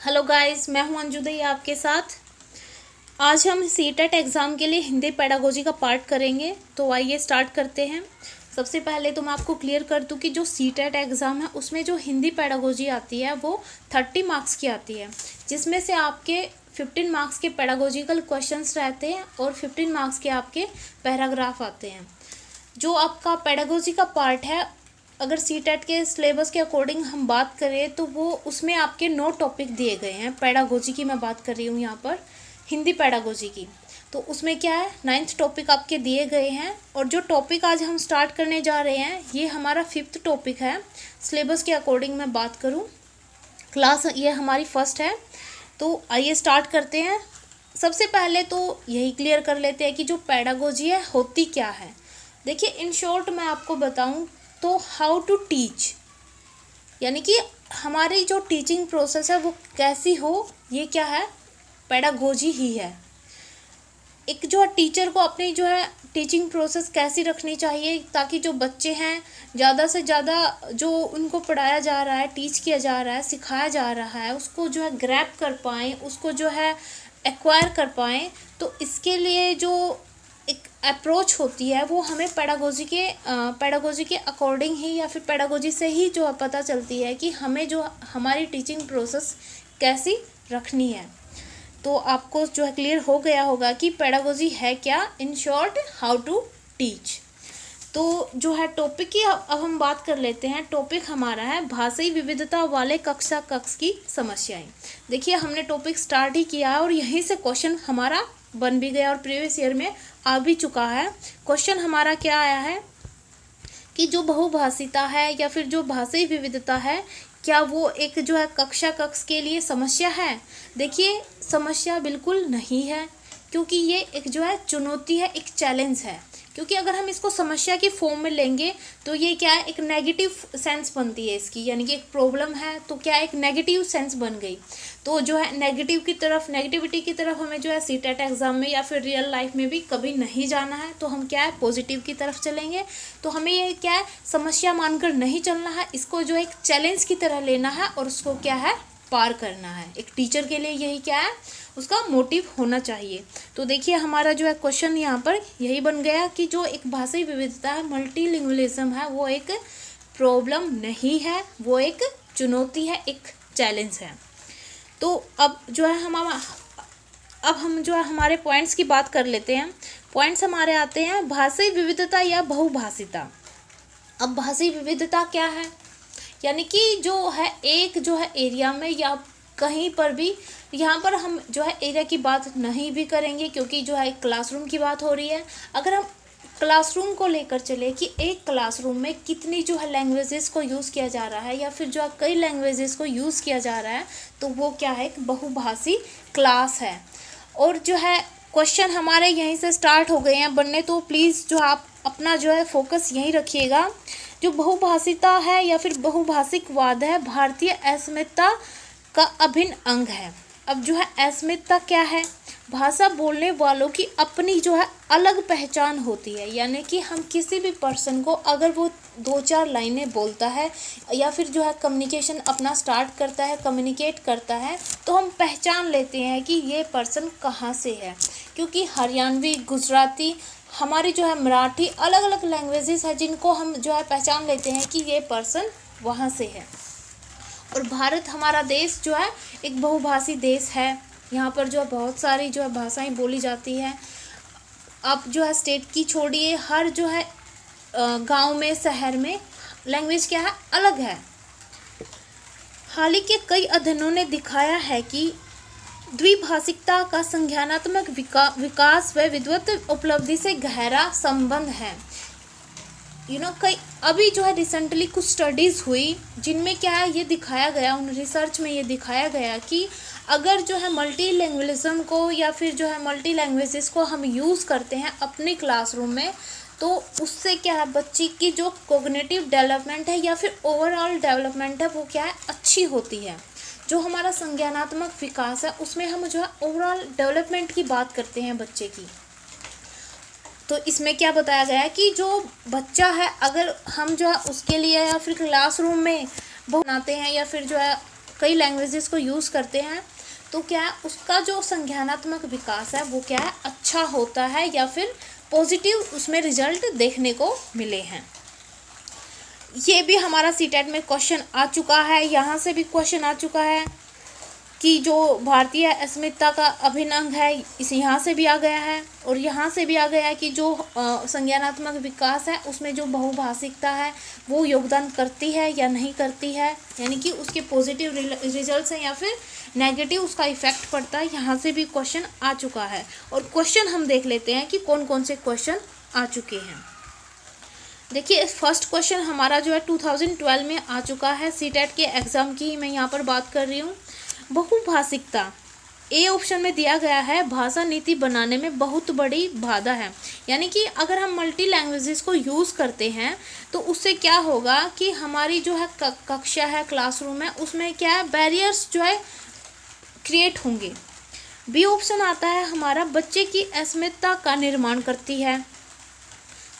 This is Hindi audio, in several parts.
हेलो गाइस, मैं हूं अंजू दही आपके साथ। आज हम सीटेट एग्ज़ाम के लिए हिंदी पेडागोजी का पार्ट करेंगे। तो आइए स्टार्ट करते हैं। सबसे पहले तो मैं आपको क्लियर कर दूं कि जो सीटेट एग्ज़ाम है उसमें जो हिंदी पेडागोजी आती है वो 30 मार्क्स की आती है, जिसमें से आपके 15 मार्क्स के पेडागोजिकल क्वेश्चंस रहते हैं और 15 मार्क्स के आपके पैराग्राफ आते हैं। जो आपका पेडागोजी का पार्ट है, अगर सीटेट के सिलेबस के अकॉर्डिंग हम बात करें तो वो उसमें आपके 9 टॉपिक दिए गए हैं। पेडागोजी की मैं बात कर रही हूँ यहाँ पर, हिंदी पेडागोजी की। तो उसमें क्या है, 9th टॉपिक आपके दिए गए हैं। और जो टॉपिक आज हम स्टार्ट करने जा रहे हैं ये हमारा 5th टॉपिक है। सिलेबस के अकॉर्डिंग मैं बात करूँ, क्लास ये हमारी फर्स्ट है। तो आइए स्टार्ट करते हैं। सबसे पहले तो यही क्लियर कर लेते हैं कि जो पेडागोजी है होती क्या है। देखिए, इन शॉर्ट मैं आपको बताऊं तो हाउ टू टीच, यानी कि हमारी जो टीचिंग प्रोसेस है वो कैसी हो, ये क्या है, पेडागोजी ही है। एक जो है टीचर को अपनी जो है टीचिंग प्रोसेस कैसी रखनी चाहिए ताकि जो बच्चे हैं ज़्यादा से ज़्यादा जो उनको पढ़ाया जा रहा है, टीच किया जा रहा है, सिखाया जा रहा है, उसको जो है ग्रैब कर पाएँ, उसको जो है एक्वायर कर पाएँ। तो इसके लिए जो एक अप्रोच होती है वो हमें पेडागोजी के अकॉर्डिंग ही या फिर पेडागोजी से ही जो है पता चलती है कि हमें जो हमारी टीचिंग प्रोसेस कैसी रखनी है। तो आपको जो है क्लियर हो गया होगा कि पेडागोजी है क्या, in short how to teach. तो जो है टॉपिक की अब हम बात कर लेते हैं। टॉपिक हमारा है भाषाई विविधता वाले कक्षा कक्ष की समस्याएं। देखिए, हमने टॉपिक स्टार्ट ही किया है और यहीं से क्वेश्चन हमारा बन भी गया और प्रीवियस ईयर में आ भी चुका है। क्वेश्चन हमारा क्या आया है कि जो बहुभाषिता है या फिर जो भाषाई विविधता है, क्या वो एक जो है कक्षा कक्ष के लिए समस्या है। देखिए, समस्या बिल्कुल नहीं है, क्योंकि ये एक जो है चुनौती है, एक चैलेंज है। क्योंकि अगर हम इसको समस्या की फॉर्म में लेंगे तो ये क्या है, एक नेगेटिव सेंस बनती है इसकी, यानी कि एक प्रॉब्लम है तो क्या एक नेगेटिव सेंस बन गई। तो जो है नेगेटिविटी की तरफ हमें जो है सीटेट एग्जाम में या फिर रियल लाइफ में भी कभी नहीं जाना है। तो हम क्या है, पॉजिटिव की तरफ चलेंगे। तो हमें ये क्या है, समस्या मानकर नहीं चलना है, इसको जो एक चैलेंज की तरह लेना है और उसको क्या है, पार करना है। एक टीचर के लिए यही क्या है, उसका मोटिव होना चाहिए। तो देखिए, हमारा जो है क्वेश्चन यहाँ पर यही बन गया कि जो एक भाषाई विविधता है, मल्टीलिंगुअलिज्म है, वो एक प्रॉब्लम नहीं है, वो एक चुनौती है, एक चैलेंज है। तो अब जो है हम जो है हमारे पॉइंट्स की बात कर लेते हैं। पॉइंट्स हमारे आते हैं भाषाई विविधता या बहुभाषिता। अब भाषाई विविधता क्या है, यानी कि जो है एक जो है एरिया में या कहीं पर भी, यहाँ पर हम जो है एरिया की बात नहीं भी करेंगे क्योंकि जो है क्लासरूम की बात हो रही है। अगर हम क्लासरूम को लेकर चले कि एक क्लासरूम में कितनी जो है लैंग्वेजेस को यूज़ किया जा रहा है या फिर जो है कई लैंग्वेजेस को यूज़ किया जा रहा है, तो वो क्या है, एक बहुभाषी क्लास है। और जो है क्वेश्चन हमारे यहीं से स्टार्ट हो गए हैं बनने। तो प्लीज़ जो आप अपना जो है फोकस यहीं रखिएगा। जो बहुभाषिता है या फिर बहुभाषिकवाद है, भारतीय अस्मिता का अभिन्न अंग है। अब जो है अस्मिता क्या है, भाषा बोलने वालों की अपनी जो है अलग पहचान होती है। यानी कि हम किसी भी पर्सन को अगर वो 2-4 लाइनें बोलता है या फिर जो है कम्युनिकेशन अपना स्टार्ट करता है, कम्युनिकेट करता है, तो हम पहचान लेते हैं कि ये पर्सन कहाँ से है। क्योंकि हरियाणवी, गुजराती, हमारी जो है मराठी, अलग अलग लैंग्वेजेस है जिनको हम जो है पहचान लेते हैं कि ये पर्सन वहाँ से है। और भारत हमारा देश जो है एक बहुभाषी देश है। यहाँ पर जो है बहुत सारी जो है भाषाएं बोली जाती है। अब जो है स्टेट की छोड़िए, हर जो है गांव में, शहर में लैंग्वेज क्या है, अलग है। हाल ही के कई अध्ययनों ने दिखाया है कि द्विभाषिकता का संज्ञानात्मक विकास व विद्वत उपलब्धि से गहरा संबंध है। कई अभी जो है रिसेंटली कुछ स्टडीज़ हुई जिनमें क्या है, ये दिखाया गया, उन रिसर्च में ये दिखाया गया कि अगर जो है मल्टी लैंग्वेजिज्म को या फिर जो है मल्टी लैंग्वेजेस को हम यूज़ करते हैं अपने क्लासरूम में, तो उससे क्या है, बच्ची की जो कोग्निटिव डेवलपमेंट है या फिर ओवरऑल डेवलपमेंट है वो क्या है, अच्छी होती है। जो हमारा संज्ञानात्मक विकास है उसमें हम जो है ओवरऑल डेवलपमेंट की बात करते हैं बच्चे की। तो इसमें क्या बताया गया है कि जो बच्चा है, अगर हम जो है उसके लिए या फिर क्लासरूम में बनाते हैं या फिर जो है कई लैंग्वेजेस को यूज़ करते हैं तो क्या है उसका जो संज्ञानात्मक विकास है वो क्या है अच्छा होता है या फिर पॉजिटिव उसमें रिजल्ट देखने को मिले हैं। ये भी हमारा सीटेट में क्वेश्चन आ चुका है, यहाँ से भी क्वेश्चन आ चुका है कि जो भारतीय अस्मिता का अभिन्न अंग है इस यहाँ से भी आ गया है, और यहाँ से भी आ गया है कि जो संज्ञानात्मक विकास है उसमें जो बहुभाषिकता है वो योगदान करती है या नहीं करती है, यानी कि उसके पॉजिटिव रिजल्ट्स हैं या फिर नेगेटिव उसका इफेक्ट पड़ता है। यहाँ से भी क्वेश्चन आ चुका है, और क्वेश्चन हम देख लेते हैं कि कौन कौन से क्वेश्चन आ चुके हैं। देखिए फर्स्ट क्वेश्चन हमारा जो है 2012 में आ चुका है, सीटेट के एग्ज़ाम की मैं यहाँ पर बात कर रही हूँ। बहुभाषिकता ए ऑप्शन में दिया गया है भाषा नीति बनाने में बहुत बड़ी बाधा है, यानी कि अगर हम मल्टी लैंग्वेजेस को यूज़ करते हैं तो उससे क्या होगा कि हमारी जो है कक्षा है, क्लासरूम है, उसमें क्या है बैरियर्स जो है क्रिएट होंगे। बी ऑप्शन आता है हमारा बच्चे की अस्मिता का निर्माण करती है।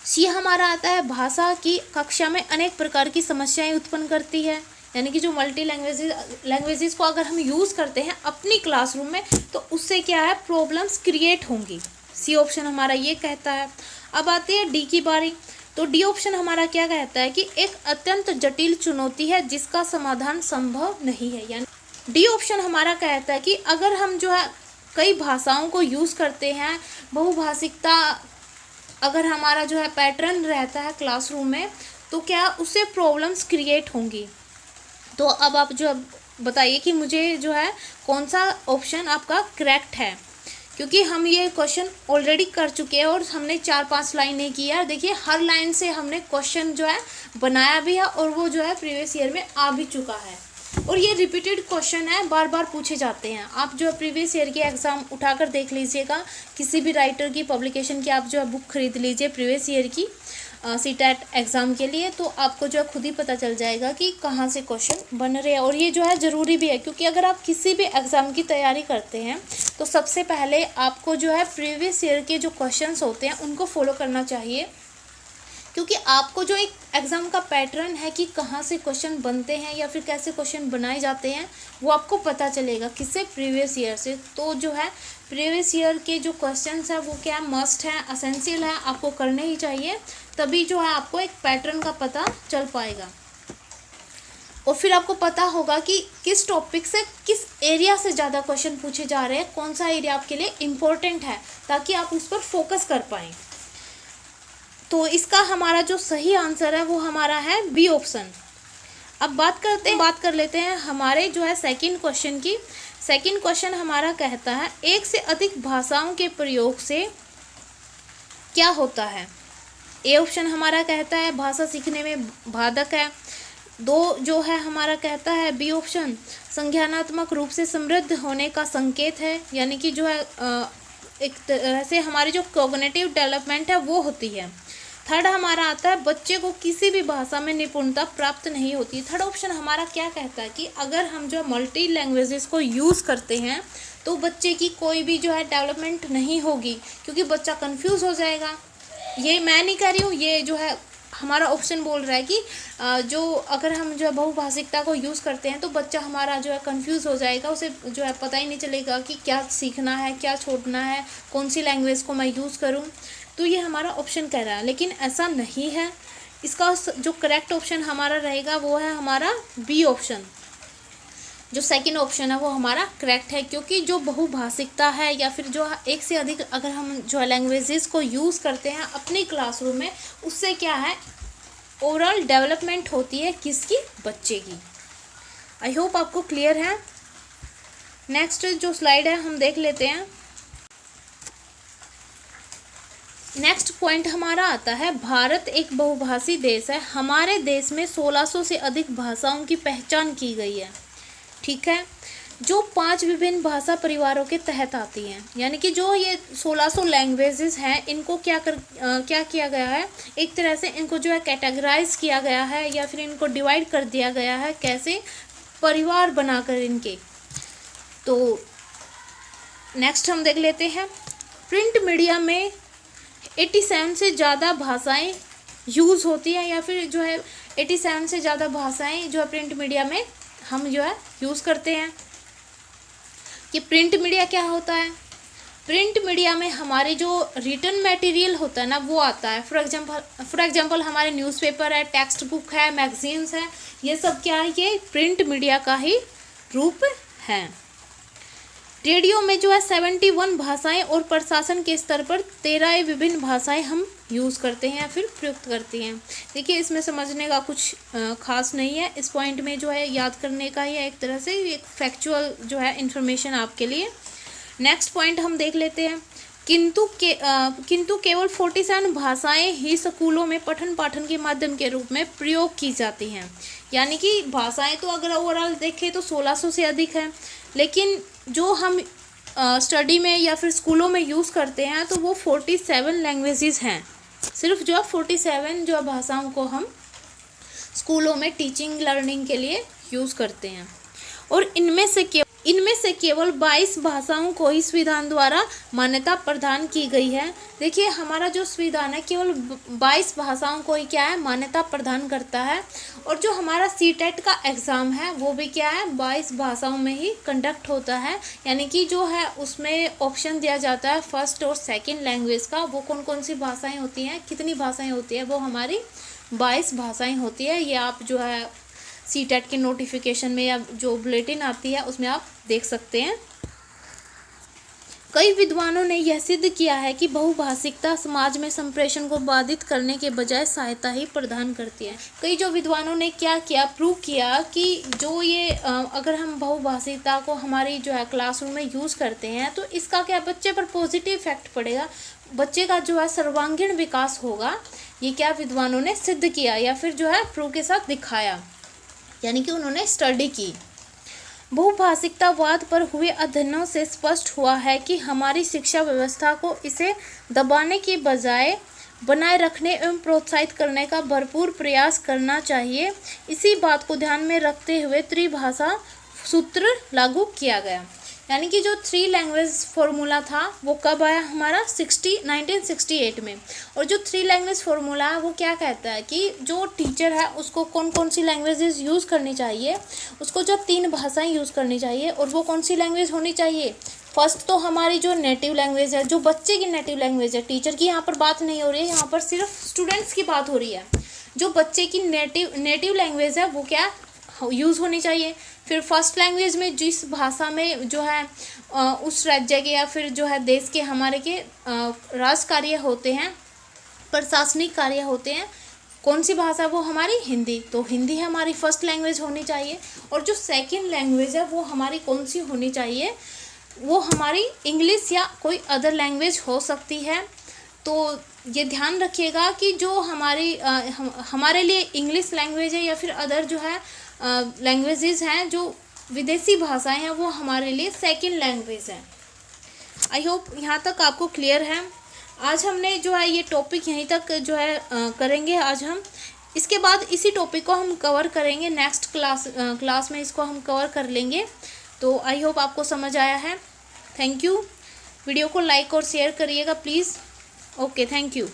सी हमारा आता है भाषा की कक्षा में अनेक प्रकार की समस्याएं उत्पन्न करती है, यानी कि जो मल्टी लैंग्वेजेस को अगर हम यूज़ करते हैं अपनी क्लासरूम में तो उससे क्या है प्रॉब्लम्स क्रिएट होंगी। सी ऑप्शन हमारा ये कहता है। अब आती है डी की बारी, तो डी ऑप्शन हमारा क्या कहता है कि एक अत्यंत जटिल चुनौती है जिसका समाधान संभव नहीं है, यानी डी ऑप्शन हमारा कहता है कि अगर हम जो है कई भाषाओं को यूज़ करते हैं, बहुभाषिकता अगर हमारा जो है पैटर्न रहता है क्लासरूम में तो क्या उससे प्रॉब्लम्स क्रिएट होंगी। तो अब आप जो बताइए कि मुझे जो है कौन सा ऑप्शन आपका करेक्ट है, क्योंकि हम ये क्वेश्चन ऑलरेडी कर चुके हैं और हमने 4-5 लाइनें की है। देखिए हर लाइन से हमने क्वेश्चन जो है बनाया भी है और वो जो है प्रीवियस ईयर में आ भी चुका है, और ये रिपीटेड क्वेश्चन है, बार बार पूछे जाते हैं। आप जो है प्रीवियस ईयर के एग्ज़ाम उठाकर देख लीजिएगा, किसी भी राइटर की पब्लिकेशन की आप जो है बुक खरीद लीजिए प्रीवियस ईयर की सीटेट एग्ज़ाम के लिए, तो आपको जो है खुद ही पता चल जाएगा कि कहाँ से क्वेश्चन बन रहे हैं। और ये जो है ज़रूरी भी है, क्योंकि अगर आप किसी भी एग्ज़ाम की तैयारी करते हैं तो सबसे पहले आपको जो है प्रीवियस ईयर के जो क्वेश्चंस होते हैं उनको फॉलो करना चाहिए, क्योंकि आपको जो एक एग्ज़ाम का पैटर्न है कि कहाँ से क्वेश्चन बनते हैं या फिर कैसे क्वेश्चन बनाए जाते हैं वो आपको पता चलेगा किससे, प्रीवियस ईयर से। तो जो है प्रीवियस ईयर के जो क्वेश्चंस हैं वो क्या मस्ट है, असेंशियल है, आपको करने ही चाहिए, तभी जो है आपको एक पैटर्न का पता चल पाएगा। और फिर आपको पता होगा कि किस टॉपिक से किस एरिया से ज़्यादा क्वेश्चन पूछे जा रहे हैं, कौन सा एरिया आपके लिए इम्पोर्टेंट है, ताकि आप उस पर फोकस कर पाएँ। तो इसका हमारा जो सही आंसर है वो हमारा है बी ऑप्शन। अब बात कर लेते हैं हमारे जो है सेकंड क्वेश्चन की। सेकंड क्वेश्चन हमारा कहता है एक से अधिक भाषाओं के प्रयोग से क्या होता है। ए ऑप्शन हमारा कहता है भाषा सीखने में बाधक है। दो जो है हमारा कहता है बी ऑप्शन संज्ञानात्मक रूप से समृद्ध होने का संकेत है, यानी कि जो है एक तरह से हमारी जो कॉग्निटिव डेवलपमेंट है वो होती है। थर्ड हमारा आता है बच्चे को किसी भी भाषा में निपुणता प्राप्त नहीं होती। थर्ड ऑप्शन हमारा क्या कहता है कि अगर हम जो मल्टी लैंग्वेजेस को यूज़ करते हैं तो बच्चे की कोई भी जो है डेवलपमेंट नहीं होगी, क्योंकि बच्चा कंफ्यूज हो जाएगा। ये मैं नहीं कह रही हूँ, ये जो है हमारा ऑप्शन बोल रहा है कि जो अगर हम जो है बहुभाषिकता को यूज़ करते हैं तो बच्चा हमारा जो है कंफ्यूज हो जाएगा, उसे जो है पता ही नहीं चलेगा कि क्या सीखना है, क्या छोड़ना है, कौन सी लैंग्वेज को मैं यूज़ करूँ। तो ये हमारा ऑप्शन कह रहा है, लेकिन ऐसा नहीं है। इसका जो करेक्ट ऑप्शन हमारा रहेगा वो है हमारा बी ऑप्शन। जो सेकंड ऑप्शन है वो हमारा करेक्ट है, क्योंकि जो बहुभाषिकता है या फिर जो एक से अधिक अगर हम जो है लैंग्वेजेस को यूज़ करते हैं अपनी क्लासरूम में, उससे क्या है ओवरऑल डेवलपमेंट होती है किसकी, बच्चे की। आई होप आपको क्लियर है। नेक्स्ट जो स्लाइड है हम देख लेते हैं। नेक्स्ट पॉइंट हमारा आता है भारत एक बहुभाषी देश है। हमारे देश में 1600 से अधिक भाषाओं की पहचान की गई है, ठीक है, जो 5 विभिन्न भाषा परिवारों के तहत आती हैं। यानी कि जो ये 1600 लैंग्वेजेस हैं इनको क्या किया गया है, एक तरह से इनको जो है कैटेगराइज किया गया है या फिर इनको डिवाइड कर दिया गया है, कैसे, परिवार बनाकर इनके। तो नेक्स्ट हम देख लेते हैं प्रिंट मीडिया में 87 से ज़्यादा भाषाएं यूज़ होती हैं, या फिर जो है 87 से ज़्यादा भाषाएं जो है प्रिंट मीडिया में हम जो है यूज़ करते हैं। कि प्रिंट मीडिया क्या होता है? प्रिंट मीडिया में हमारे जो रिटन मटेरियल होता है ना वो आता है। फॉर एग्जांपल हमारे न्यूज़पेपर है, टेक्स्ट बुक है, मैगजीन्स है, ये सब क्या है? ये प्रिंट मीडिया का ही रूप है। रेडियो में जो है 71 भाषाएं और प्रशासन के स्तर पर 13 विभिन्न भाषाएं हम यूज़ करते हैं या फिर प्रयुक्त करते हैं। देखिए इसमें समझने का कुछ खास नहीं है, इस पॉइंट में जो है याद करने का ही है, एक तरह से एक फैक्चुअल जो है इन्फॉर्मेशन आपके लिए। नेक्स्ट पॉइंट हम देख लेते हैं। किंतु केवल 47 भाषाएं ही स्कूलों में पठन पाठन के माध्यम के रूप में प्रयोग की जाती हैं। यानी कि भाषाएं तो अगर ओवरऑल देखें तो 1600 से अधिक है, लेकिन जो हम स्टडी में या फिर स्कूलों में यूज़ करते हैं तो वो 47 लैंग्वेजेस हैं। सिर्फ जो है 47 जो भाषाओं को हम स्कूलों में टीचिंग लर्निंग के लिए यूज़ करते हैं। और इनमें से केवल 22 भाषाओं को ही संविधान द्वारा मान्यता प्रदान की गई है। देखिए हमारा जो संविधान है केवल 22 भाषाओं को ही क्या है? मान्यता प्रदान करता है। और जो हमारा सीटेट का एग्ज़ाम है वो भी क्या है? 22 भाषाओं में ही कंडक्ट होता है। यानी कि जो है उसमें ऑप्शन दिया जाता है फर्स्ट और सेकेंड लैंग्वेज का। वो कौन कौन सी भाषाएँ होती हैं, कितनी भाषाएँ होती हैं? वो हमारी 22 भाषाएँ होती है। ये आप जो है सीटेट के नोटिफिकेशन में या जो बुलेटिन आती है उसमें आप देख सकते हैं। कई विद्वानों ने यह सिद्ध किया है कि बहुभाषिकता समाज में संप्रेषण को बाधित करने के बजाय सहायता ही प्रदान करती है। कई जो विद्वानों ने क्या किया, प्रूव किया कि जो ये अगर हम बहुभाषिकता को हमारी जो है क्लासरूम में यूज़ करते हैं तो इसका क्या बच्चे पर पॉजिटिव इफेक्ट पड़ेगा, बच्चे का जो है सर्वांगीण विकास होगा। ये क्या विद्वानों ने सिद्ध किया या फिर जो है प्रूव के साथ दिखाया, यानी कि उन्होंने स्टडी की। बहुभाषिकतावाद पर हुए अध्ययनों से स्पष्ट हुआ है कि हमारी शिक्षा व्यवस्था को इसे दबाने के बजाय बनाए रखने एवं प्रोत्साहित करने का भरपूर प्रयास करना चाहिए। इसी बात को ध्यान में रखते हुए त्रिभाषा सूत्र लागू किया गया। यानी कि जो 3 लैंग्वेज फार्मूला था वो कब आया? हमारा 1968 में। और जो 3 लैंग्वेज फार्मूला है वो क्या कहता है कि जो टीचर है उसको कौन कौन सी लैंग्वेजेस यूज़ करनी चाहिए, उसको जो 3 भाषाएं यूज़ करनी चाहिए। और वो कौन सी लैंग्वेज होनी चाहिए? फर्स्ट तो हमारी जो नेटिव लैंग्वेज है, जो बच्चे की नेटिव लैंग्वेज है, टीचर की यहाँ पर बात नहीं हो रही है, यहाँ पर सिर्फ स्टूडेंट्स की बात हो रही है। जो बच्चे की नेटिव लैंग्वेज है वो क्या यूज़ होनी चाहिए। फिर फर्स्ट लैंग्वेज में जिस भाषा में जो है उस राज्य के या फिर जो है देश के हमारे के राज कार्य होते हैं, प्रशासनिक कार्य होते हैं, कौन सी भाषा? वो हमारी हिंदी। तो हिंदी हमारी फर्स्ट लैंग्वेज होनी चाहिए। और जो सेकंड लैंग्वेज है वो हमारी कौन सी होनी चाहिए? वो हमारी इंग्लिश या कोई अदर लैंग्वेज हो सकती है। तो ये ध्यान रखिएगा कि जो हमारे लिए इंग्लिश लैंग्वेज है या फिर अदर जो है लैंग्वेजेस हैं, जो विदेशी भाषाएं हैं, वो हमारे लिए सेकंड लैंग्वेज है। आई होप यहाँ तक आपको क्लियर है। आज हमने जो है ये टॉपिक यहीं तक जो है करेंगे आज हम। इसके बाद इसी टॉपिक को हम कवर करेंगे नेक्स्ट क्लास में, इसको हम कवर कर लेंगे। तो आई होप आपको समझ आया है। Thank you. वीडियो को लाइक और शेयर करिएगा प्लीज़। Okay, thank you.